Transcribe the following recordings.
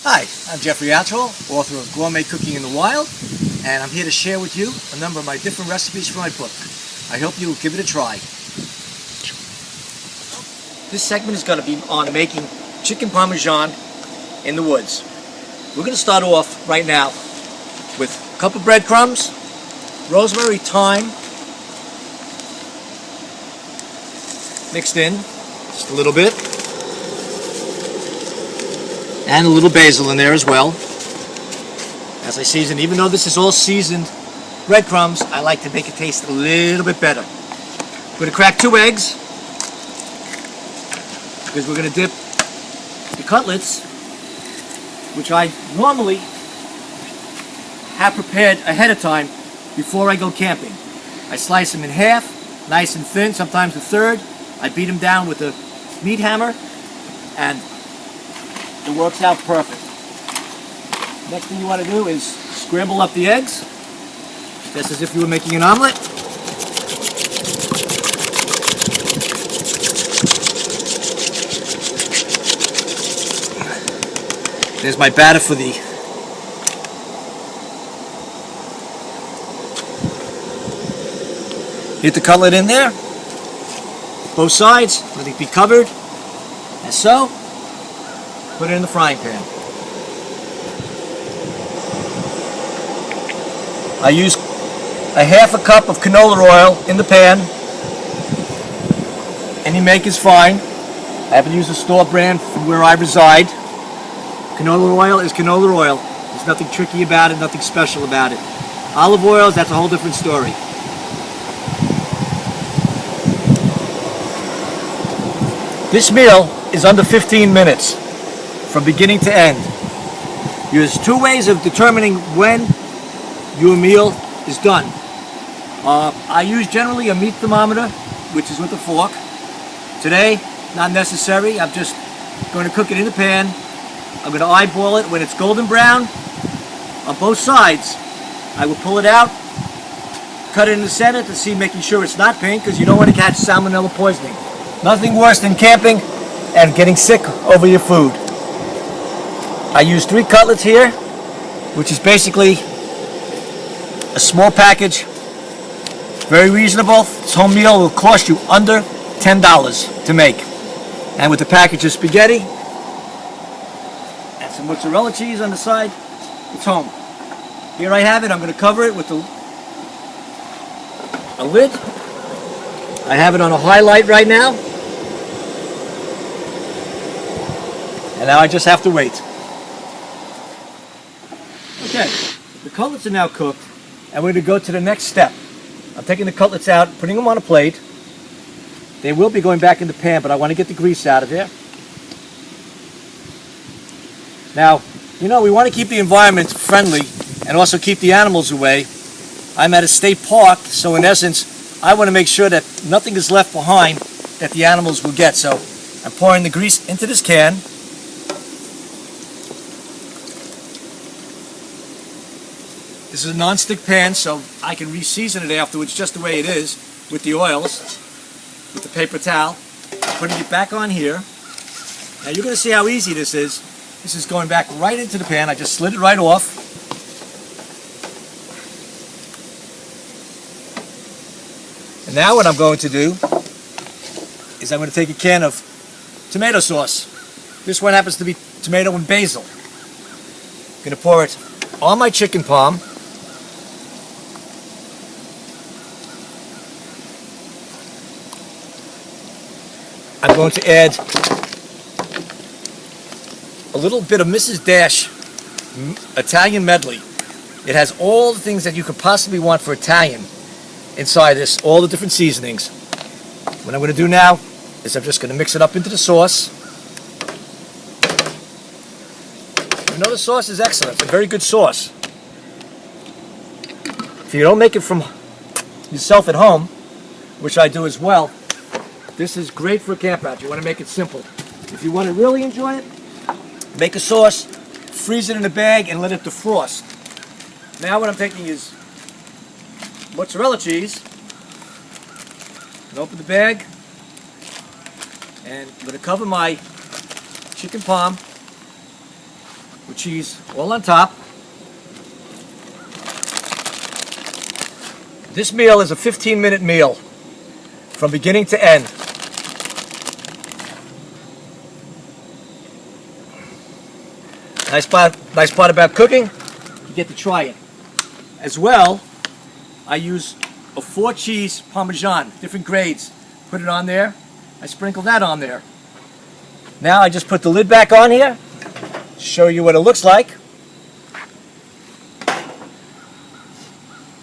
Hi, I'm Jeffrey Altschul, author of Gourmet Cooking in the Wild, and I'm here to share with you a number of my different recipes from my book. I hope you will give it a try. This segment is going to be on making chicken parmesan in the woods. We're going to start off right now with a cup of breadcrumbs, rosemary, thyme, mixed in just a little bit, and a little basil in there as well. As I season, even though this is all seasoned breadcrumbs, I like to make it taste a little bit better. We're going to crack 2 eggs because we're going to dip the cutlets, which I normally have prepared ahead of time before I go camping. I slice them in half, nice and thin, sometimes a third. I beat them down with a meat hammer, and it works out perfect. Next thing you want to do is scramble up the eggs, just as if you were making an omelet. There's my batter for the hit the cutlet in there, both sides, let it be covered, as so. Put it in the frying pan. I use a half a cup of canola oil in the pan. Any make is fine. I haven't used a store brand from where I reside. Canola oil is canola oil. There's nothing tricky about it, nothing special about it. Olive oils, that's a whole different story. This meal is under 15 minutes from beginning to end. There's 2 ways of determining when your meal is done. I use generally a meat thermometer, which is with a fork. Today, not necessary. I'm just going to cook it in the pan. I'm going to eyeball it when it's golden brown on both sides. I will pull it out, cut it in the center to see, making sure it's not pink, because you don't want to catch salmonella poisoning. Nothing worse than camping and getting sick over your food. I use 3 cutlets here, which is basically a small package. Very reasonable. This whole meal will cost you under $10 to make. And with the package of spaghetti and some mozzarella cheese on the side, it's home. Here I have it. I'm going to cover it with a lid. I have it on a high light right now. And now I just have to wait. Okay, the cutlets are now cooked, and we're going to go to the next step. I'm taking the cutlets out, putting them on a plate. They will be going back in the pan, but I want to get the grease out of there. Now, you know, we want to keep the environment friendly and also keep the animals away. I'm at a state park, so in essence, I want to make sure that nothing is left behind that the animals will get. So I'm pouring the grease into this can. This is a non-stick pan, so I can re-season it afterwards just the way it is with the oils, with the paper towel. I'm putting it back on here. Now you're going to see how easy this is. This is going back right into the pan. I just slid it right off. And now what I'm going to do is I'm going to take a can of tomato sauce. This one happens to be tomato and basil. I'm going to pour it on my chicken parm. I'm going to add a little bit of Mrs. Dash Italian medley. It has all the things that you could possibly want for Italian inside this, all the different seasonings. What I'm going to do now is I'm just going to mix it up into the sauce. You know, the sauce is excellent. It's a very good sauce. If you don't make it from yourself at home, which I do as well, this is great for a campout. You want to make it simple. If you want to really enjoy it, make a sauce, freeze it in a bag, and let it defrost. Now what I'm taking is mozzarella cheese. And open the bag, and I'm going to cover my chicken parm with cheese all on top. This meal is a 15-minute meal from beginning to end. Nice part about cooking, you get to try it. As well, I use a 4-cheese Parmesan, different grades. Put it on there. I sprinkle that on there. Now I just put the lid back on here to show you what it looks like.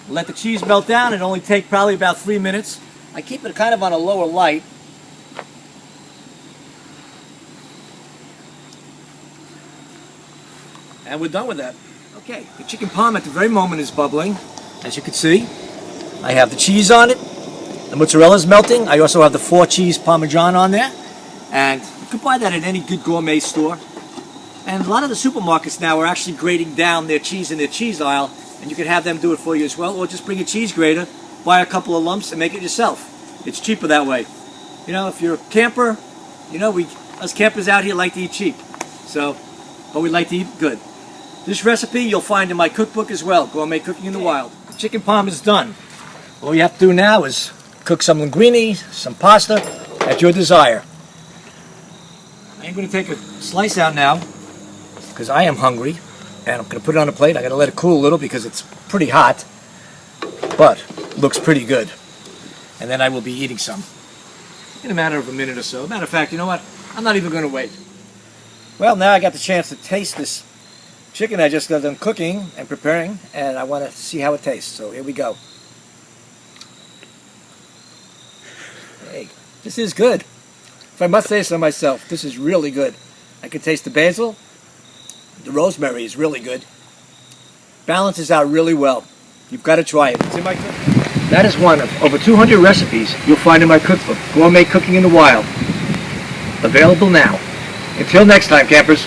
Let the cheese melt down. It only takes probably about 3 minutes. I keep it kind of on a lower light. And we're done with that. Okay, the chicken parm at the very moment is bubbling. As you can see, I have the cheese on it. The mozzarella is melting. I also have the 4-cheese Parmesan on there. And you can buy that at any good gourmet store. And a lot of the supermarkets now are actually grating down their cheese in their cheese aisle. And you can have them do it for you as well. Or just bring a cheese grater, buy a couple of lumps, and make it yourself. It's cheaper that way. You know, if you're a camper, you know, us campers out here like to eat cheap. But we like to eat good. This recipe you'll find in my cookbook as well, Gourmet Cooking in the Wild. The chicken parm is done. All you have to do now is cook some linguine, some pasta, at your desire. I'm going to take a slice out now, because I am hungry, and I'm going to put it on a plate. I'm going to let it cool a little because it's pretty hot, but looks pretty good. And then I will be eating some in a matter of a minute or so. Matter of fact, you know what? I'm not even going to wait. Well, now I got the chance to taste this chicken I just got done cooking and preparing, and I want to see how it tastes. So here we go. Hey, this is good. If I must say so myself, this is really good. I can taste the basil. The rosemary is really good. Balances out really well. You've got to try it. It's in my cookbook. That is one of over 200 recipes you'll find in my cookbook, Gourmet Cooking in the Wild. Available now. Until next time, campers.